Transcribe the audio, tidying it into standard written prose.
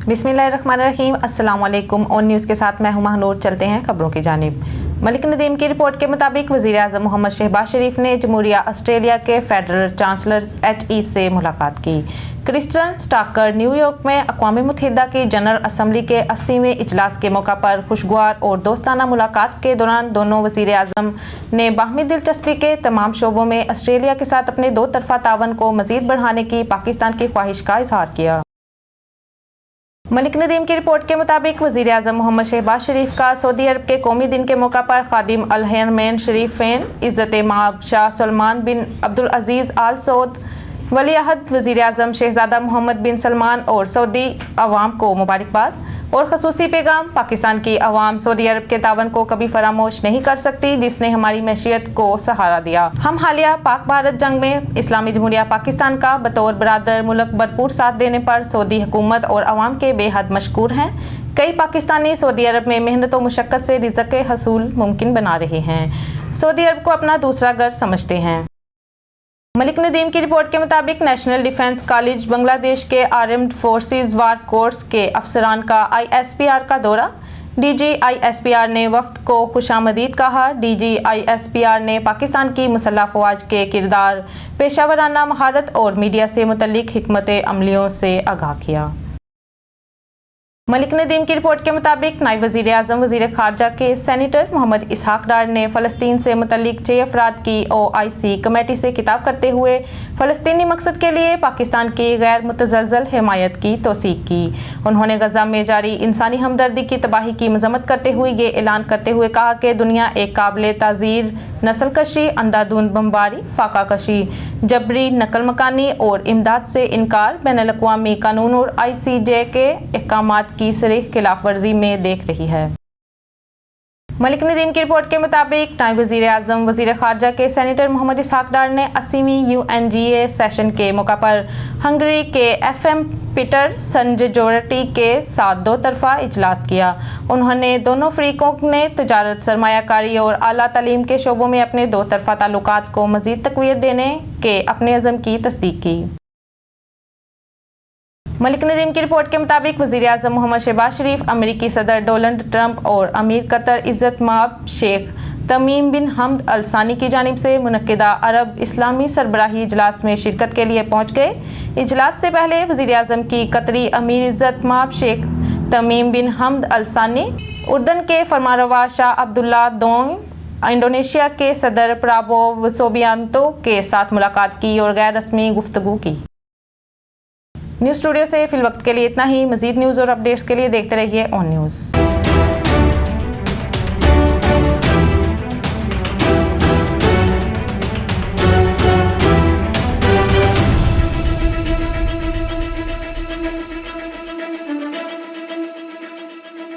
बिस्मिल्लाहिर्रहमानिर्रहीम। अस्सलाम वालेकुम। ऑन न्यूज़ के साथ मैं हूं महनूर। चलते हैं खबरों की जानिब। मलिक नदीम की रिपोर्ट के मुताबिक वज़ीर आज़म मोहम्मद शहबाज शरीफ ने जमहूरिया ऑस्ट्रेलिया के फेडरल चांसलर HE से मुलाकात की। क्रिस्टन स्टाकर न्यूयॉर्क में अक़वाम मुत्तहिदा की जनरल असम्बली के 80वें इजलास के मौका पर खुशगवार और दोस्ताना मुलाकात के दौरान दोनों वज़ीर आज़म ने बाहमी दिलचस्पी के तमाम शोबों में ऑस्ट्रेलिया के साथ अपने दो तरफ़ा तावन को मज़ीद बढ़ाने की पाकिस्तान की ख्वाहिश का इज़हार किया। मलिक नदीम की रिपोर्ट के मुताबिक वज़ीर आज़म मोहम्मद शहबाज शरीफ का सऊदी अरब के कौमी दिन के मौका पर खादिम अल हरमैन शरीफैन इज़्ज़त-ए-मआब शाह सलमान बिन अब्दुल अज़ीज़ आल सऊद वली अहद वज़ीर आज़म शहज़ादा मोहम्मद बिन सलमान और सऊदी अवाम को मुबारकबाद और ख़ुसूसी पैगाम। पाकिस्तान की अवाम सऊदी अरब के तावन को कभी फरामोश नहीं कर सकती, जिसने हमारी मैशियत को सहारा दिया। हम हालिया पाक भारत जंग में इस्लामी जमहूरिया पाकिस्तान का बतौर बरादर मुल्क भरपूर साथ देने पर सऊदी हुकूमत और अवाम के बेहद मशकूर हैं। कई पाकिस्तानी सऊदी अरब में मेहनत और मुशक्क़त से रिज़्क़ हसूल मुमकिन बना रहे हैं। सऊदी अरब को अपना दूसरा घर समझते हैं। मलिक नदीम की रिपोर्ट के मुताबिक नेशनल डिफेंस कॉलेज बांग्लादेश के आर्म्ड फोर्सेस वार कोर्स के अफसरान का ISPR का दौरा। DG ISPR ने वफ्द को खुशामदीद कहा। DG ISPR ने पाकिस्तान की मुसल्लह फ़ौज के किरदार, पेशावराना महारत और मीडिया से मुतल्लिक हिकमत अमलियों से आगाह किया। मलिक नदीम की रिपोर्ट के मुताबिक नायब वज़ीर आज़म वज़ीर ख़ारजा के सेनेटर मोहम्मद इसहाक डार ने फ़लस्तीन से मुतल्लिक 6 अफराद की OIC कमेटी से खिताब करते हुए फ़लस्तीनी मकसद के लिए पाकिस्तान की गैर मुतज़लज़ल हिमायत की तौसीक़ की। उन्होंने गज़ा में जारी इंसानी हमदर्दी की तबाही की मज़म्मत करते हुए ये ऐलान करते हुए कहा कि दुनिया एक काबिल ताज़ीर नस्लकशी, अंधाधुंध बमबारी, फाका कशी, जबरी नकल मकानी और इमदाद से इनकार बैनुल अक़वामी कानून और ICJ के अहकामात की सरीह खिलाफ वर्जी में देख रही है। मलिक नदीम की रिपोर्ट के मुताबिक नायब वज़ीर आज़म वज़ीर ख़ारजा के सेनेटर मोहम्मद इसहाक डार ने 80वीं UNGA सेशन के मौका पर हंगरी के FM पीटर संजोरटी के साथ दो तरफ़ा इजलास किया। उन्होंने दोनों फ़रीकों ने तजारत, सरमायाकारी और आला तालीम के शोबों में अपने दो तरफ़ा ताल्लुकात को मज़ीद तक़वियत देने के अपने अज़म की तस्दीक की। मलिक नदीम की रिपोर्ट के मुताबिक वज़ीर आज़म मोहम्मद शहबाज शरीफ अमेरिकी सदर डोनाल्ड ट्रंप और अमीर कतर इज़्ज़त-ए-मआब शेख तमीम बिन हमद अल सानी की जानिब से मुनक्किदा अरब इस्लामी सरबराही इजलास में शिरकत के लिए पहुँच गए। इजलास से पहले वज़ीर आज़म की कतरी अमीर इज़्ज़त-ए-मआब शेख तमीम बिन हमद अल सानी, उर्दन के फरमानरवा शाह अब्दुल्ला दोंग, इंडोनेशिया के सदर प्राबोव सुबियांतो के साथ मुलाकात की और गैर रस्मी गुफ्तगू की। न्यूज़ स्टूडियो से फिल वक्त के लिए इतना ही। मज़ीद न्यूज़ और अपडेट्स के लिए देखते रहिए ऑन न्यूज़।